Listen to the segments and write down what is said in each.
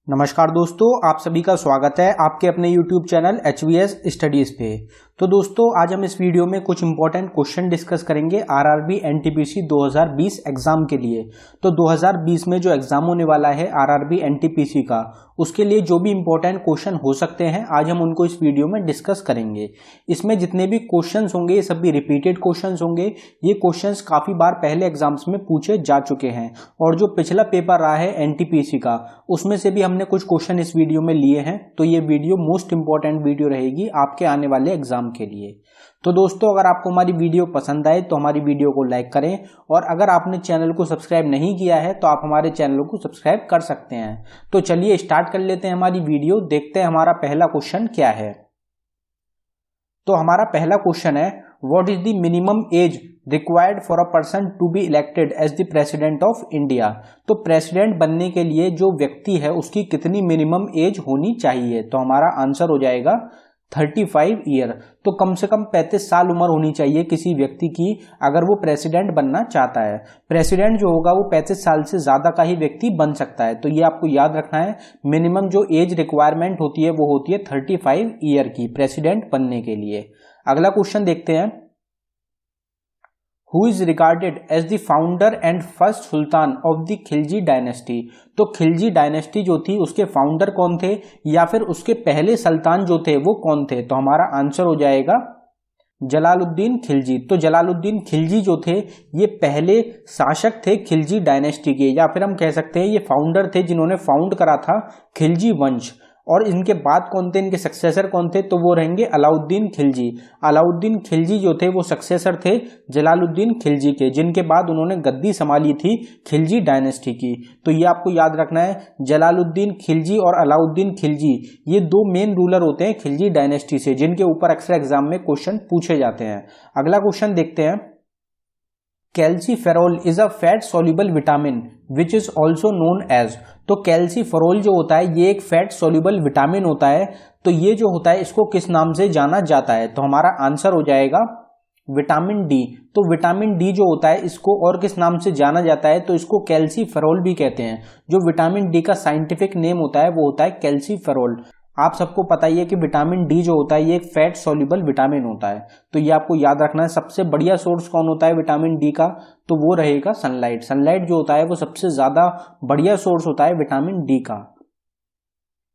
नमस्कार दोस्तों, आप सभी का स्वागत है आपके अपने YouTube चैनल HVS स्टडीज़ पे। तो दोस्तों, आज हम इस वीडियो में कुछ इंपॉर्टेंट क्वेश्चन डिस्कस करेंगे आरआरबी एनटीपीसी 2020 एग्जाम के लिए। तो 2020 में जो एग्जाम होने वाला है आरआरबी एनटीपीसी का, उसके लिए जो भी इंपॉर्टेंट क्वेश्चन हो सकते हैं आज हम उनको इस वीडियो में डिस्कस करेंगे। इसमें जितने भी क्वेश्चंस होंगे ये सभी रिपीटेड क्वेश्चंस होंगे। ये क्वेश्चंस काफ़ी बार पहले एग्जाम्स में पूछे जा चुके हैं और जो पिछला पेपर रहा है एनटीपीसी का, उसमें से भी हमने कुछ क्वेश्चन इस वीडियो में लिए हैं। तो ये वीडियो मोस्ट इंपॉर्टेंट वीडियो रहेगी आपके आने वाले एग्जाम के लिए। तो दोस्तों, अगर आपको हमारी वीडियो पसंद आए तो हमारी वीडियो को लाइक करें, और अगर आपने चैनल को सब्सक्राइब नहीं किया है तो आप हमारे चैनल को सब्सक्राइब कर सकते हैं। तो चलिए स्टार्ट कर लेते हैं हमारी वीडियो। देखते हैं हमारा पहला क्वेश्चन क्या है। तो हमारा पहला क्वेश्चन है, what is the minimum age required for a person to be elected as the president of India. तो प्रेसिडेंट बनने के लिए जो व्यक्ति है उसकी कितनी मिनिमम एज होनी चाहिए। तो हमारा आंसर हो जाएगा 35 ईयर। तो कम से कम 35 साल उम्र होनी चाहिए किसी व्यक्ति की अगर वो प्रेसिडेंट बनना चाहता है। प्रेसिडेंट जो होगा वो 35 साल से ज्यादा का ही व्यक्ति बन सकता है। तो ये आपको याद रखना है, मिनिमम जो एज रिक्वायरमेंट होती है वो होती है 35 ईयर की प्रेसिडेंट बनने के लिए। अगला क्वेश्चन देखते हैं, Who is regarded as the founder and first Sultan of the Khilji dynasty. तो खिलजी डायनेस्टी जो थी उसके फाउंडर कौन थे या फिर उसके पहले सुल्तान जो थे वो कौन थे। तो हमारा आंसर हो जाएगा जलालुद्दीन खिलजी। तो जलालुद्दीन खिलजी जो थे ये पहले शासक थे खिलजी डायनेस्टी के, या फिर हम कह सकते हैं ये फाउंडर थे जिन्होंने फाउंड करा था खिलजी वंश। और इनके बाद कौन थे, इनके सक्सेसर कौन थे, तो वो रहेंगे अलाउद्दीन खिलजी। अलाउद्दीन खिलजी जो थे वो सक्सेसर थे जलालुद्दीन खिलजी के, जिनके बाद उन्होंने गद्दी संभाली थी खिलजी डायनेस्टी की। तो ये आपको याद रखना है, जलालुद्दीन खिलजी और अलाउद्दीन खिलजी ये दो मेन रूलर होते हैं खिलजी डायनेस्टी से, जिनके ऊपर अक्सर एग्जाम में क्वेश्चन पूछे जाते हैं। अगला क्वेश्चन देखते हैं, calciferol is a fat soluble vitamin which is also known as. तो कैल्सीफेरोल जो होता है ये एक फैट सोल्यूबल विटामिन होता है। तो ये जो होता है इसको किस नाम से जाना जाता है। तो हमारा आंसर हो जाएगा विटामिन डी। तो विटामिन डी जो होता है इसको और किस नाम से जाना जाता है, तो इसको कैल्सीफेरोल भी कहते हैं। जो विटामिन डी का साइंटिफिक नेम होता है वो होता है कैल्सीफेरोल। आप सबको पता ही है कि विटामिन डी जो होता है ये एक फैट सोल्यूबल विटामिन होता है। तो ये आपको याद रखना है। सबसे बढ़िया सोर्स कौन होता है विटामिन डी का, तो वो रहेगा सनलाइट। सनलाइट जो होता है वो सबसे ज्यादा बढ़िया सोर्स होता है विटामिन डी का।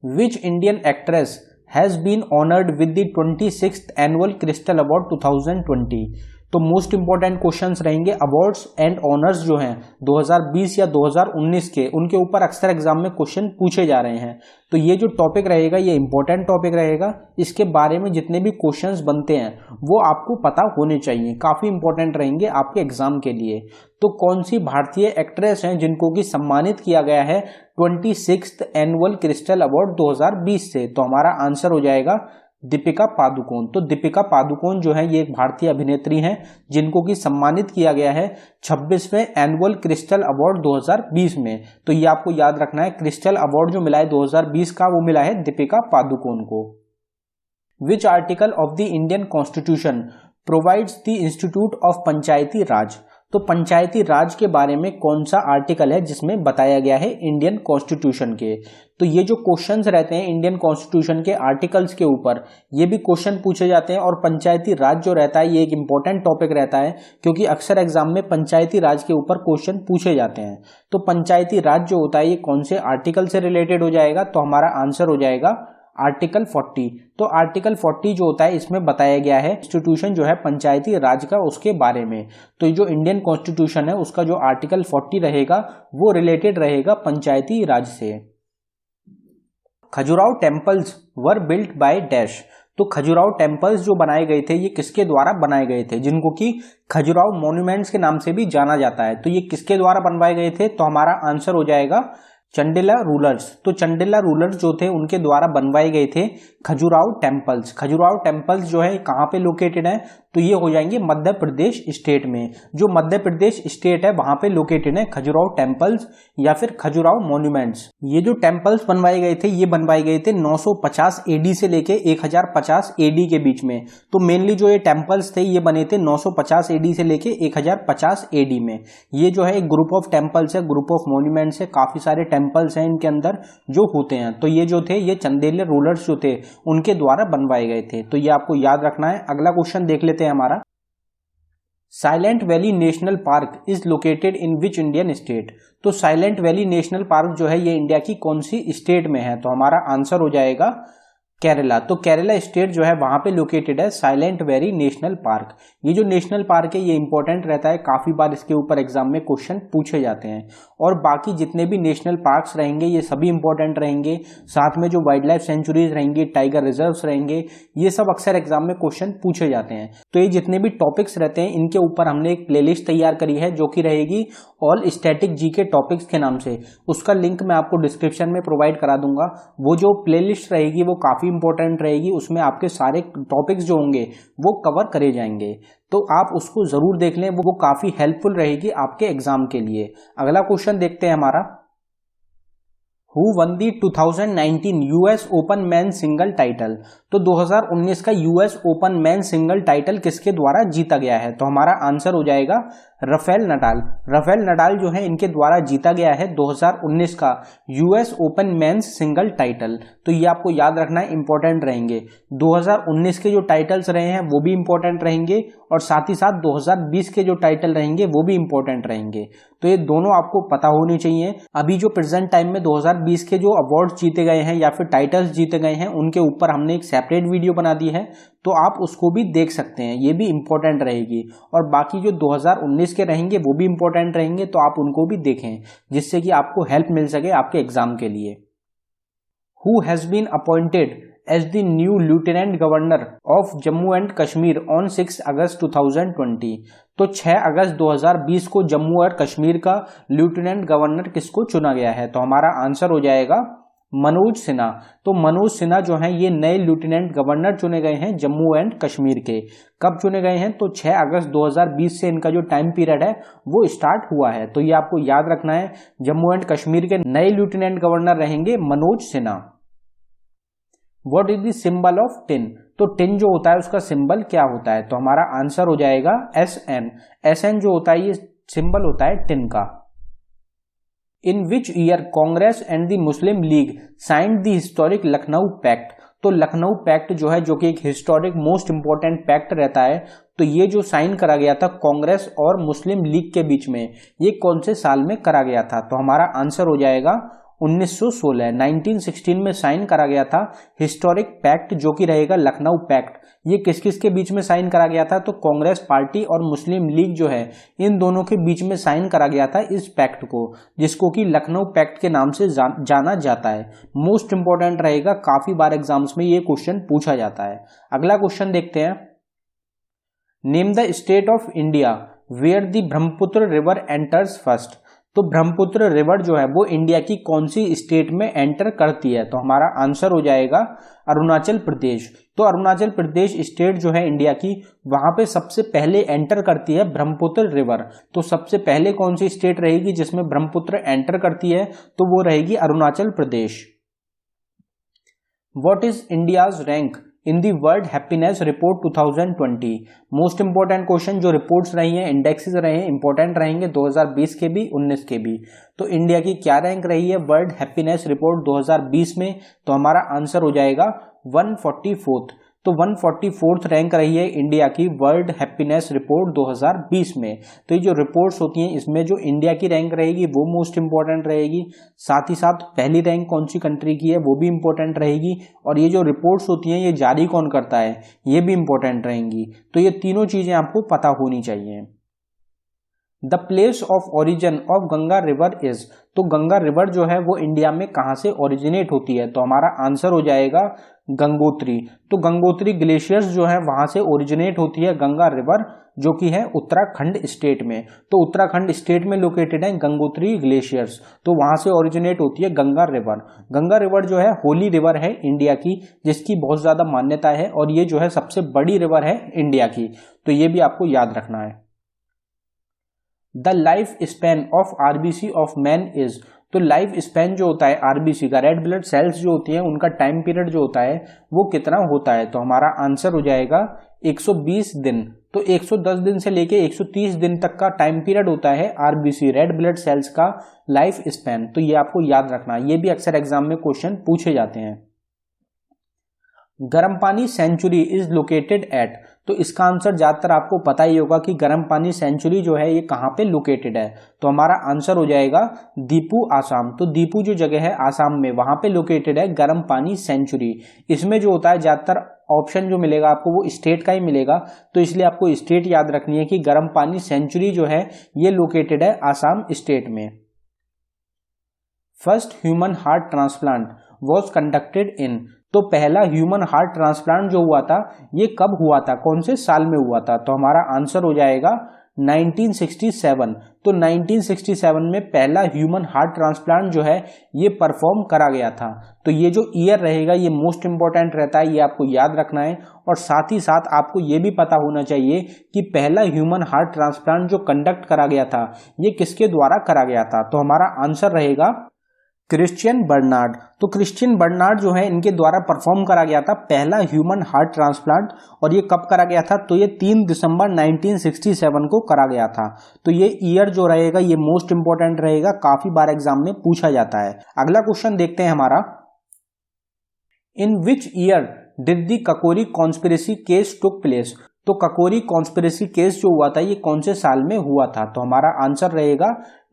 Which Indian actress has been honoured with the 26th annual crystal award 2020। तो मोस्ट इंपॉर्टेंट क्वेश्चंस रहेंगे अवार्ड्स एंड ऑनर्स जो हैं 2020 या 2019 के, उनके ऊपर अक्सर एग्जाम में क्वेश्चन पूछे जा रहे हैं। तो ये जो टॉपिक रहेगा ये इंपॉर्टेंट टॉपिक रहेगा। इसके बारे में जितने भी क्वेश्चंस बनते हैं वो आपको पता होने चाहिए, काफी इंपॉर्टेंट रहेंगे आपके एग्जाम के लिए। तो कौन सी भारतीय एक्ट्रेस हैं जिनको कि सम्मानित किया गया है 26th एनुअल क्रिस्टल अवार्ड 2020 से। तो हमारा आंसर हो जाएगा दीपिका पादुकोण। तो दीपिका पादुकोण जो है ये एक भारतीय अभिनेत्री हैं जिनको कि सम्मानित किया गया है 26वें एनुअल क्रिस्टल अवार्ड 2020 में। तो ये आपको याद रखना है, क्रिस्टल अवार्ड जो मिला है 2020 का वो मिला है दीपिका पादुकोण को। Which article of the Indian constitution provides the institute of Panchayati Raj. तो पंचायती राज के बारे में कौन सा आर्टिकल है जिसमें बताया गया है इंडियन कॉन्स्टिट्यूशन के। तो ये जो क्वेश्चंस रहते हैं इंडियन कॉन्स्टिट्यूशन के आर्टिकल्स के ऊपर, ये भी क्वेश्चन पूछे जाते हैं। और पंचायती राज जो रहता है ये एक इंपॉर्टेंट टॉपिक रहता है, क्योंकि अक्सर एग्जाम में पंचायती राज के ऊपर क्वेश्चन पूछे जाते हैं। तो पंचायती राज जो होता है ये कौन से आर्टिकल से रिलेटेड हो जाएगा, तो हमारा आंसर हो जाएगा आर्टिकल 40। तो आर्टिकल 40 जो होता है इसमें बताया गया है कॉन्स्टिट्यूशन जो है पंचायती राज का उसके बारे में। तो जो इंडियन कॉन्स्टिट्यूशन है उसका जो आर्टिकल 40 रहेगा वो रिलेटेड रहेगा पंचायती राज से। Khajuraho temples were built by dash. तो खजुराहो टेम्पल्स जो बनाए गए थे ये किसके द्वारा बनाए गए थे, जिनको कि खजुराहो मॉन्यूमेंट्स के नाम से भी जाना जाता है। तो ये किसके द्वारा बनवाए गए थे, तो हमारा आंसर हो जाएगा चंडेला रूलर्स। तो चंडेला रूलर्स जो थे उनके द्वारा बनवाए गए थे खजुराहो टेम्पल्स। खजुराहो टेम्पल्स जो है कहाँ पे लोकेटेड है, तो ये हो जाएंगे मध्य प्रदेश स्टेट में। जो मध्य प्रदेश स्टेट है वहां पे लोकेटेड है खजुराहो टेम्पल्स या फिर खजुराहो मॉन्यूमेंट्स। ये जो टेम्पल्स बनवाए गए थे ये बनवाए गए थे 950 एडी से लेके 1050 एडी के बीच में। तो मेनली जो ये टेम्पल्स थे ये बने थे 950 एडी से लेके 1050 एडी में। ये जो है एक ग्रुप ऑफ टेम्पल्स है, ग्रुप ऑफ मॉन्यूमेंट्स है, काफी सारे टेम्पल्स हैं इनके अंदर जो होते हैं, तो ये जो थे ये चंदेल रूलर्स जो थे उनके द्वारा बनवाए गए थे, तो ये आपको याद रखना है। अगला क्वेश्चन देख लेते हैं हमारा, silent valley national park is located in which Indian state. तो साइलेंट वैली नेशनल पार्क जो है ये इंडिया की कौन सी स्टेट में है, तो हमारा आंसर हो जाएगा केरला। तो केरला स्टेट जो है वहां पे लोकेटेड है साइलेंट वैली नेशनल पार्क। ये जो नेशनल पार्क है ये इंपॉर्टेंट रहता है, काफी बार इसके ऊपर एग्जाम में क्वेश्चन पूछे जाते हैं, और बाकी जितने भी नेशनल पार्क्स रहेंगे ये सभी इंपॉर्टेंट रहेंगे, साथ में जो वाइल्ड लाइफ सेंचुरीज रहेंगी, टाइगर रिजर्व्स रहेंगे, ये सब अक्सर एग्जाम में क्वेश्चन पूछे जाते हैं। तो ये जितने भी टॉपिक्स रहते हैं इनके ऊपर हमने एक प्लेलिस्ट तैयार करी है जो कि रहेगी ऑल स्टैटिक जीके टॉपिक्स के नाम से, उसका लिंक मैं आपको डिस्क्रिप्शन में प्रोवाइड करा दूंगा। वो जो प्लेलिस्ट रहेगी वो काफी इंपॉर्टेंट रहेगी, उसमें आपके सारे टॉपिक्स जो होंगे वो कवर करे जाएंगे, तो आप उसको जरूर देख लें, वो काफी हेल्पफुल रहेगी आपके एग्जाम के लिए। अगला क्वेश्चन देखते हैं हमारा, who one the 2019 US open man single title. तो 2019 का US open man single title किसके द्वारा जीता गया है, तो हमारा आंसर हो जाएगा राफेल नडाल। राफेल नडाल जो है इनके द्वारा जीता गया है 2019 का US open men's single title. तो ये आपको याद रखना है, इंपॉर्टेंट रहेंगे। 2019 के जो टाइटल्स रहे हैं वो भी इंपॉर्टेंट रहेंगे, और साथ ही साथ 2020 के जो टाइटल रहेंगे वो भी इंपॉर्टेंट रहेंगे, तो ये दोनों आपको पता होनी चाहिए। अभी जो प्रेजेंट टाइम में 2020 के जो अवार्ड्स जीते गए हैं या फिर टाइटल्स जीते गए हैं उनके ऊपर हमने एक सेपरेट वीडियो बना दी है, तो आप उसको भी देख सकते हैं, ये भी इंपॉर्टेंट रहेगी। और बाकी जो 2019 के रहेंगे वो भी इंपॉर्टेंट रहेंगे, तो आप उनको भी देखें जिससे कि आपको हेल्प मिल सके आपके एग्जाम के लिए। Who has been appointed as the new lieutenant governor of Jammu and Kashmir on 6 August 2020। तो 6 अगस्त 2020 को जम्मू और कश्मीर का लेफ्टिनेंट गवर्नर किसको चुना गया है, तो हमारा आंसर हो जाएगा मनोज सिन्हा। तो मनोज सिन्हा जो हैं ये नए लेफ्टिनेंट गवर्नर चुने गए हैं जम्मू एंड कश्मीर के। कब चुने गए हैं, तो 6 अगस्त 2020 से इनका जो टाइम पीरियड है वो स्टार्ट हुआ है, तो ये आपको याद रखना है। जम्मू एंड कश्मीर के नए लेफ्टिनेंट गवर्नर रहेंगे Manoj Sinha. What is the symbol of tin. तो टिन जो होता है उसका सिंबल क्या होता है, तो हमारा आंसर हो जाएगा SN। SN जो होता है ये सिंबल होता है टिन का। In which year Congress and the Muslim League signed the historic Lucknow pact. तो लखनऊ पैक्ट जो है जो कि एक हिस्टोरिक मोस्ट इंपॉर्टेंट पैक्ट रहता है, तो ये जो साइन करा गया था कांग्रेस और मुस्लिम लीग के बीच में, ये कौन से साल में करा गया था, तो हमारा आंसर हो जाएगा 1916। 1916 में साइन करा गया था हिस्टोरिक पैक्ट जो कि रहेगा लखनऊ पैक्ट। ये किस किस के बीच में साइन करा गया था, तो कांग्रेस पार्टी और मुस्लिम लीग जो है इन दोनों के बीच में साइन करा गया था इस पैक्ट को, जिसको कि लखनऊ पैक्ट के नाम से जाना जाता है। मोस्ट इंपॉर्टेंट रहेगा, काफी बार एग्जाम्स में ये क्वेश्चन पूछा जाता है। अगला क्वेश्चन देखते हैं, name the state of India where the Brahmaputra river enters first. तो ब्रह्मपुत्र रिवर जो है वो इंडिया की कौन सी स्टेट में एंटर करती है, तो हमारा आंसर हो जाएगा अरुणाचल प्रदेश। तो अरुणाचल प्रदेश स्टेट जो है इंडिया की, वहां पे सबसे पहले एंटर करती है ब्रह्मपुत्र रिवर। तो सबसे पहले कौन सी स्टेट रहेगी जिसमें ब्रह्मपुत्र एंटर करती है, तो वो रहेगी Arunachal Pradesh. What is India's rank in the world happiness report 2020। Most important question, जो रिपोर्ट्स रही हैं, इंडेक्सेस रहे हैं, इंपॉर्टेंट रहेंगे 2020 के भी 19 के भी। तो इंडिया की क्या रैंक रही है वर्ल्ड हैप्पीनेस रिपोर्ट 2020 में, तो हमारा आंसर हो जाएगा 144। तो 144th रैंक रही है इंडिया की वर्ल्ड हैप्पीनेस रिपोर्ट 2020 में। तो ये जो रिपोर्ट्स होती हैं इसमें जो इंडिया की रैंक रहेगी वो मोस्ट इंपॉर्टेंट रहेगी, साथ ही साथ पहली रैंक कौन सी कंट्री की है वो भी इंपॉर्टेंट रहेगी, और ये जो रिपोर्ट्स होती हैं ये जारी कौन करता है ये भी इंपॉर्टेंट रहेंगी। तो ये तीनों चीजें आपको पता होनी चाहिए। The place of origin of Ganga river is. तो गंगा रिवर जो है वो इंडिया में कहाँ से ओरिजिनेट होती है, तो हमारा आंसर हो जाएगा गंगोत्री। तो गंगोत्री ग्लेशियर्स जो है वहां से ओरिजिनेट होती है गंगा रिवर, जो कि है उत्तराखंड स्टेट में। तो उत्तराखंड स्टेट में लोकेटेड है गंगोत्री ग्लेशियर्स, तो वहां से ओरिजिनेट होती है गंगा रिवर। गंगा रिवर जो है होली रिवर है इंडिया की, जिसकी बहुत ज्यादा मान्यता है, और ये जो है सबसे बड़ी रिवर है इंडिया की, तो ये भी आपको याद रखना है। The life span of RBC of man is. तो लाइफ स्पैन जो होता है आरबीसी का, रेड ब्लड सेल्स जो होती हैं उनका टाइम पीरियड जो होता है वो कितना होता है, तो हमारा आंसर हो जाएगा 120 दिन। तो 110 दिन से लेके 130 दिन तक का टाइम पीरियड होता है आरबीसी रेड ब्लड सेल्स का लाइफ स्पैन। तो ये आपको याद रखना, ये भी अक्सर एग्जाम में क्वेश्चन पूछे जाते हैं। गर्म पानी सेंचुरी इज लोकेटेड एट, तो इसका आंसर ज्यादातर आपको पता ही होगा कि गर्म पानी सेंचुरी जो है ये कहाँ पे लोकेटेड है। तो हमारा आंसर हो जाएगा दीपू, आसाम। तो दीपू जो जगह है आसाम में, वहां पे लोकेटेड है गर्म पानी सेंचुरी। इसमें जो होता है ज्यादातर ऑप्शन जो मिलेगा आपको वो स्टेट का ही मिलेगा, तो इसलिए आपको स्टेट याद रखनी है कि गर्म पानी सेंचुरी जो है ये लोकेटेड है आसाम स्टेट में। First human heart transplant was conducted in, तो पहला ह्यूमन हार्ट ट्रांसप्लांट जो हुआ था ये कब हुआ था, कौन से साल में हुआ था। तो हमारा आंसर हो जाएगा 1967। तो 1967 में पहला ह्यूमन हार्ट ट्रांसप्लांट जो है ये परफॉर्म करा गया था। तो ये जो ईयर रहेगा ये मोस्ट इंपॉर्टेंट रहता है, ये आपको याद रखना है। और साथ ही साथ आपको ये भी पता होना चाहिए कि पहला ह्यूमन हार्ट ट्रांसप्लांट जो कंडक्ट करा गया था ये किसके द्वारा करा गया था। तो हमारा आंसर रहेगा क्रिश्चियन बर्नार्ड। तो क्रिश्चियन बर्नार्ड जो है इनके द्वारा परफॉर्म करा गया था पहला ह्यूमन हार्ट ट्रांसप्लांट। और ये कब करा गया था, तो ये 3 दिसंबर 1967 को करा गया था। तो ये ईयर जो रहेगा ये मोस्ट इंपॉर्टेंट रहेगा, काफी बार एग्जाम में पूछा जाता है। अगला क्वेश्चन देखते हैं हमारा, in which year did the Kakori conspiracy case took place, तो ककोरी कॉन्स्पिरेसी केस जो हुआ था ये कौन से साल में हुआ था। तो हमारा आंसर रहेगा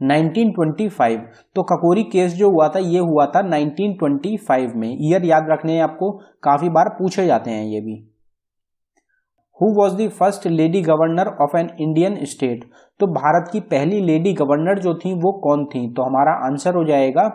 1925। तो ककोरी केस जो हुआ था ये हुआ था 1925 में। ईयर याद रखने हैं आपको, काफी बार पूछे जाते हैं ये भी। Who was the first lady governor of an Indian state, तो भारत की पहली लेडी गवर्नर जो थी वो कौन थी। तो हमारा आंसर हो जाएगा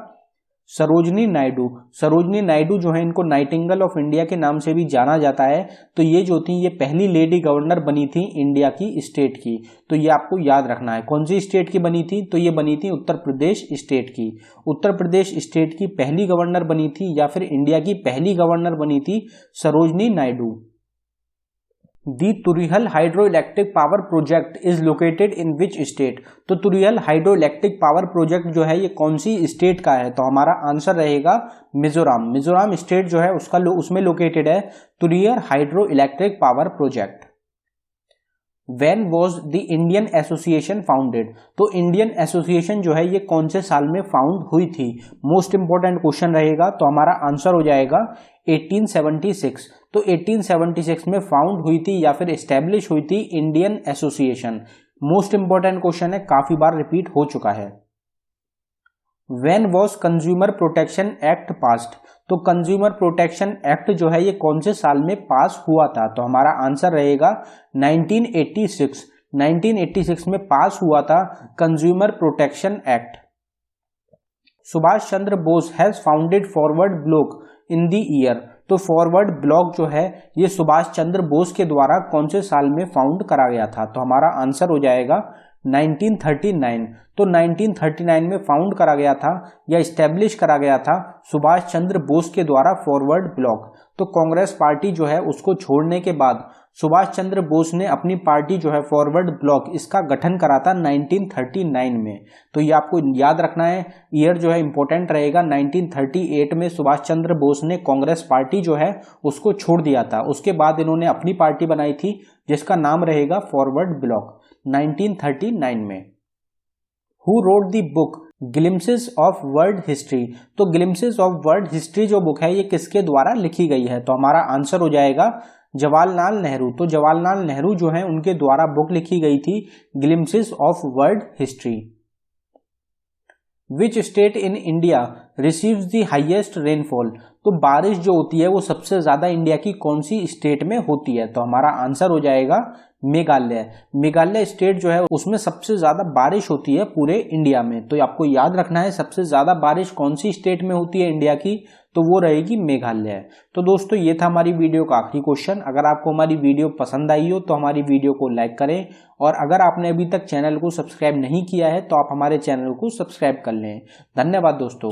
सरोजनी नायडू। सरोजनी नायडू जो है इनको नाइटिंगेल ऑफ इंडिया के नाम से भी जाना जाता है। तो ये जो थी ये पहली लेडी गवर्नर बनी थी इंडिया की स्टेट की। तो ये आपको याद रखना है, कौन सी स्टेट की बनी थी, तो ये बनी थी उत्तर प्रदेश स्टेट की। उत्तर प्रदेश स्टेट की पहली गवर्नर बनी थी या फिर इंडिया की पहली गवर्नर बनी थी Sarojini Naidu. The Tuirial hydro electric power project is located in which state, तो Tuirial hydro electric power project जो है ये कौन सी स्टेट का है। तो हमारा आंसर रहेगा मिजोरम। मिजोरम स्टेट जो है उसमें लोकेटेड है Tuirial hydro electric power project. When was the Indian Association founded, तो इंडियन एसोसिएशन जो है ये कौन से साल में फाउंड हुई थी, मोस्ट इंपॉर्टेंट क्वेश्चन रहेगा। तो हमारा आंसर हो जाएगा 1876। तो 1876 में फाउंड हुई थी या फिर एस्टेब्लिश हुई थी Indian association. Most important question है, काफी बार रिपीट हो चुका है। When was consumer protection act passed, तो कंज्यूमर प्रोटेक्शन एक्ट जो है ये कौन से साल में पास हुआ था। तो हमारा आंसर रहेगा 1986। 1986 में पास हुआ था consumer protection act. Subhash Chandra Bose has founded forward block in the year, तो फॉरवर्ड ब्लॉक जो है ये सुभाष चंद्र बोस के द्वारा कौन से साल में फाउंड करा गया था। तो हमारा आंसर हो जाएगा 1939। तो 1939 में फाउंड करा गया था या इस्टेब्लिश करा गया था सुभाष चंद्र बोस के द्वारा फॉरवर्ड ब्लॉक। तो कांग्रेस पार्टी जो है उसको छोड़ने के बाद सुभाष चंद्र बोस ने अपनी पार्टी जो है फॉरवर्ड ब्लॉक इसका गठन करा था 1939 में। तो ये आपको याद रखना है, ईयर जो है इंपॉर्टेंट रहेगा। 1938 में सुभाष चंद्र बोस ने कांग्रेस पार्टी जो है उसको छोड़ दिया था। उसके बाद इन्होंने अपनी पार्टी बनाई थी जिसका नाम रहेगा फॉरवर्ड ब्लॉक 1939 में। Who wrote the book glimpses of world history, तो ग्लिम्सेस ऑफ वर्ल्ड हिस्ट्री जो बुक है ये किसके द्वारा लिखी गई है। तो हमारा आंसर हो जाएगा जवाहरलाल नेहरू। तो जवाहरलाल नेहरू जो है उनके द्वारा बुक लिखी गई थी glimpses of world history. Which state in India receives the highest rainfall, तो बारिश जो होती है वो सबसे ज्यादा इंडिया की कौन सी स्टेट में होती है। तो हमारा आंसर हो जाएगा मेघालय। मेघालय स्टेट जो है उसमें सबसे ज्यादा बारिश होती है पूरे इंडिया में। तो आपको याद रखना है सबसे ज्यादा बारिश कौन सी स्टेट में होती है इंडिया की, तो वो रहेगी मेघालय। तो दोस्तों ये था हमारी वीडियो का आखिरी क्वेश्चन। अगर आपको हमारी वीडियो पसंद आई हो तो हमारी वीडियो को लाइक करें, और अगर आपने अभी तक चैनल को सब्सक्राइब नहीं किया है तो आप हमारे चैनल को सब्सक्राइब कर लें। धन्यवाद दोस्तों।